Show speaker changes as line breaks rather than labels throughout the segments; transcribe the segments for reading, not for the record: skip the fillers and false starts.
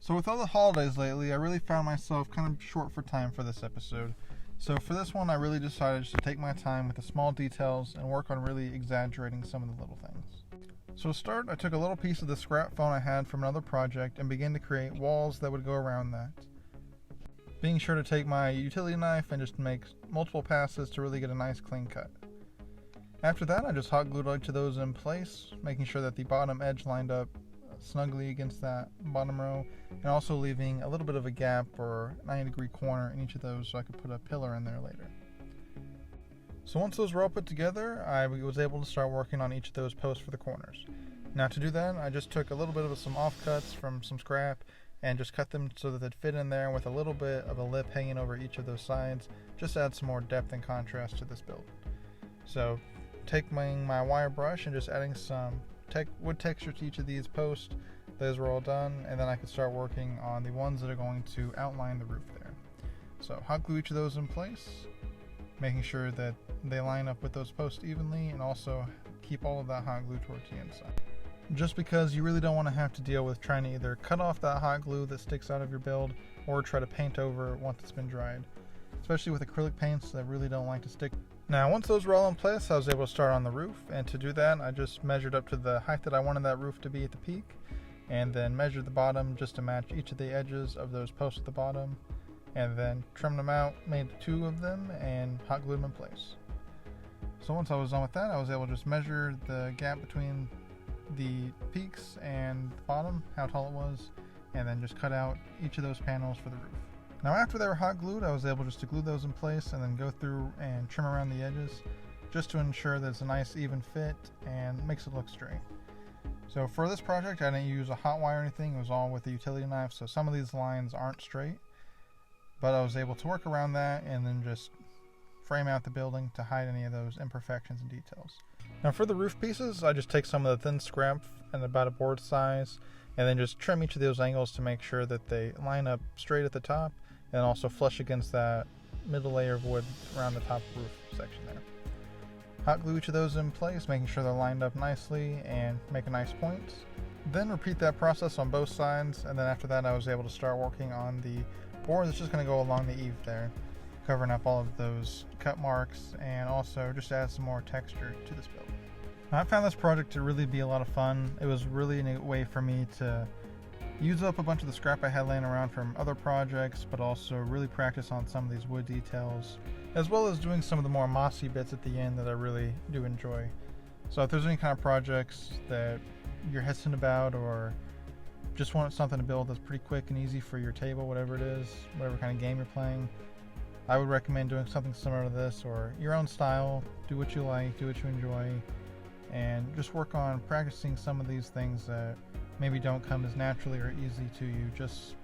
So with all the holidays lately, I really found myself kind of short for time for this episode. So for this one, I really decided just to take my time with the small details and work on really exaggerating some of the little things. So to start, I took a little piece of the scrap phone I had from another project and began to create walls that would go around that. Being sure to take my utility knife and just make multiple passes to really get a nice clean cut. After that, I just hot glued each of those in place, making sure that the bottom edge lined up snugly against that bottom row, and also leaving a little bit of a gap or 90-degree corner in each of those so I could put a pillar in there later. So once those were all put together, I was able to start working on each of those posts for the corners. Now to do that, I just took a little bit of some offcuts from some scrap and just cut them so that they'd fit in there with a little bit of a lip hanging over each of those sides, just to add some more depth and contrast to this build. So taking my wire brush and just adding some wood texture to each of these posts. Those were all done, and then I could start working on the ones that are going to outline the roof there. So hot glue each of those in place, making sure that they line up with those posts evenly, and also keep all of that hot glue towards the inside. Just because you really don't want to have to deal with trying to either cut off that hot glue that sticks out of your build or try to paint over it once it's been dried, especially with acrylic paints that really don't like to stick. Now once those were all in place, I was able to start on the roof, and to do that I just measured up to the height that I wanted that roof to be at the peak, and then measured the bottom just to match each of the edges of those posts at the bottom, and then trimmed them out, made 2 of them, and hot glued them in place. So once I was done with that, I was able to just measure the gap between the peaks and the bottom, how tall it was, and then just cut out each of those panels for the roof. Now after they were hot glued, I was able just to glue those in place and then go through and trim around the edges just to ensure that it's a nice even fit and makes it look straight. So for this project, I didn't use a hot wire or anything. It was all with the utility knife, so some of these lines aren't straight, but I was able to work around that and then just frame out the building to hide any of those imperfections and details. Now for the roof pieces, I just take some of the thin scrap and about a board size and then just trim each of those angles to make sure that they line up straight at the top and also flush against that middle layer of wood around the top roof section there. Hot glue each of those in place, making sure they're lined up nicely and make a nice point. Then repeat that process on both sides, and then after that I was able to start working on the board that's just going to go along the eave there, covering up all of those cut marks and also just add some more texture to this build. I found this project to really be a lot of fun. It was really a neat way for me to use up a bunch of the scrap I had laying around from other projects, but also really practice on some of these wood details, as well as doing some of the more mossy bits at the end that I really do enjoy. So if there's any kind of projects that you're hesitant about or just want something to build that's pretty quick and easy for your table, whatever it is, whatever kind of game you're playing, I would recommend doing something similar to this, or your own style. Do what you like, do what you enjoy, and just work on practicing some of these things that maybe don't come as naturally or easy to you, just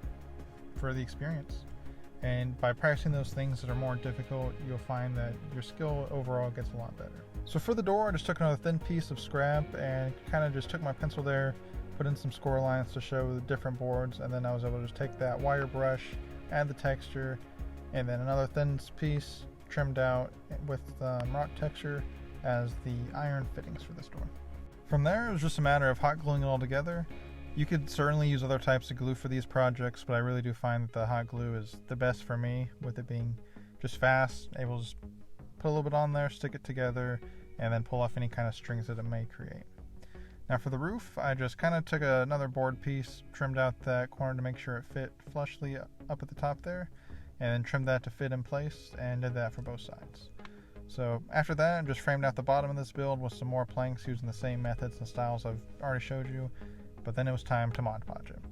for the experience. And by practicing those things that are more difficult, you'll find that your skill overall gets a lot better. So for the door, I just took another thin piece of scrap and kind of just took my pencil there, put in some score lines to show the different boards, and then I was able to just take that wire brush, add the texture, and then another thin piece trimmed out with rock texture as the iron fittings for this door. From there, it was just a matter of hot gluing it all together. You could certainly use other types of glue for these projects, but I really do find that the hot glue is the best for me, with it being just fast, able to just put a little bit on there, stick it together, and then pull off any kind of strings that it may create. Now for the roof, I just kind of took another board piece, trimmed out that corner to make sure it fit flushly up at the top there, and then trimmed that to fit in place, and did that for both sides. So after that, I just framed out the bottom of this build with some more planks using the same methods and styles I've already showed you, but then it was time to Mod-Podge it.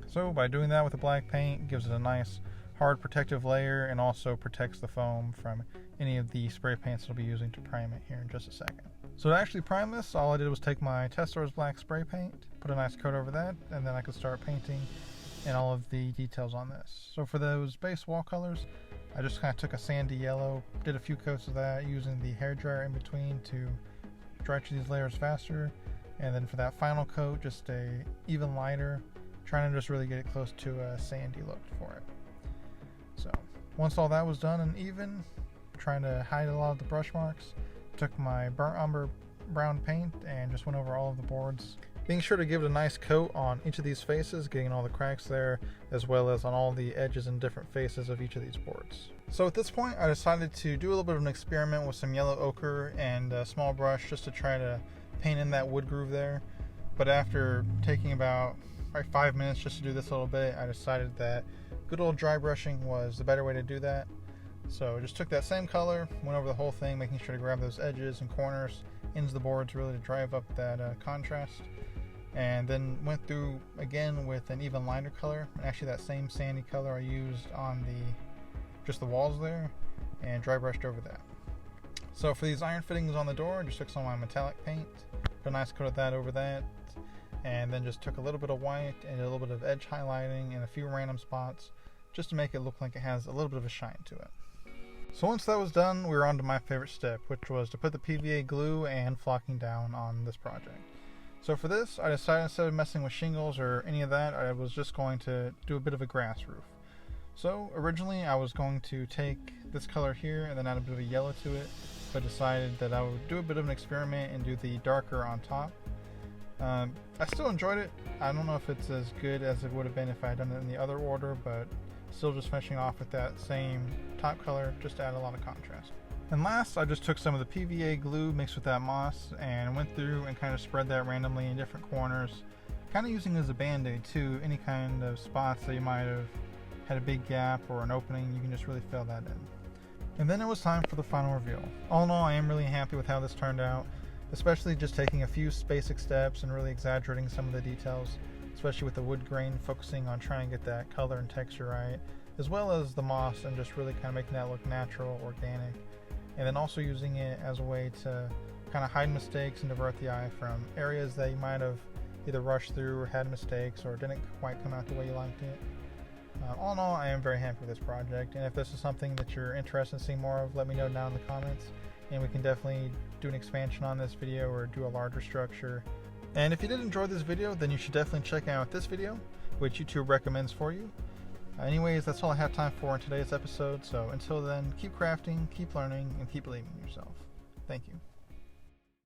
So by doing that with the black paint, it gives it a nice hard protective layer and also protects the foam from any of the spray paints I'll be using to prime it here in just a second. So to actually prime this, all I did was take my Testor's black spray paint, put a nice coat over that, and then I could start painting and all of the details on this. So for those base wall colors, I just kind of took a sandy yellow, did a few coats of that using the hairdryer in between to dry these layers faster, and then for that final coat, just a even lighter, trying to just really get it close to a sandy look for it. So once all that was done and even, trying to hide a lot of the brush marks, took my burnt umber brown paint and just went over all of the boards being sure to give it a nice coat on each of these faces, getting all the cracks there, as well as on all the edges and different faces of each of these boards. So at this point, I decided to do a little bit of an experiment with some yellow ochre and a small brush just to try to paint in that wood groove there. But after taking about 5 minutes just to do this a little bit, I decided that good old dry brushing was the better way to do that. So I just took that same color, went over the whole thing, making sure to grab those edges and corners, ends of the boards really to drive up that contrast. And then went through again with an even lighter color, and actually that same sandy color I used on just the walls there, and dry brushed over that. So for these iron fittings on the door, I just took some of my metallic paint, put a nice coat of that over that, and then just took a little bit of white and a little bit of edge highlighting in a few random spots just to make it look like it has a little bit of a shine to it. So once that was done, we were on to my favorite step, which was to put the PVA glue and flocking down on this project. So for this, I decided instead of messing with shingles or any of that, I was just going to do a bit of a grass roof. So originally I was going to take this color here and then add a bit of a yellow to it, but decided that I would do a bit of an experiment and do the darker on top. I still enjoyed it. I don't know if it's as good as it would have been if I had done it in the other order, but still just finishing off with that same top color just to add a lot of contrast. And last, I just took some of the PVA glue mixed with that moss and went through and kind of spread that randomly in different corners, kind of using it as a band-aid too. Any kind of spots that you might have had a big gap or an opening, you can just really fill that in. And then it was time for the final reveal. All in all, I am really happy with how this turned out, especially just taking a few basic steps and really exaggerating some of the details, especially with the wood grain, focusing on trying to get that color and texture right, as well as the moss and just really kind of making that look natural, organic. And then also using it as a way to kind of hide mistakes and divert the eye from areas that you might have either rushed through or had mistakes or didn't quite come out the way you liked it. All in all, I am very happy with this project, and if this is something that you're interested in seeing more of, let me know down in the comments, and we can definitely do an expansion on this video or do a larger structure. And if you did enjoy this video, then you should definitely check out this video, which YouTube recommends for you. Anyways, that's all I have time for in today's episode, so until then, keep crafting, keep learning, and keep believing in yourself. Thank you.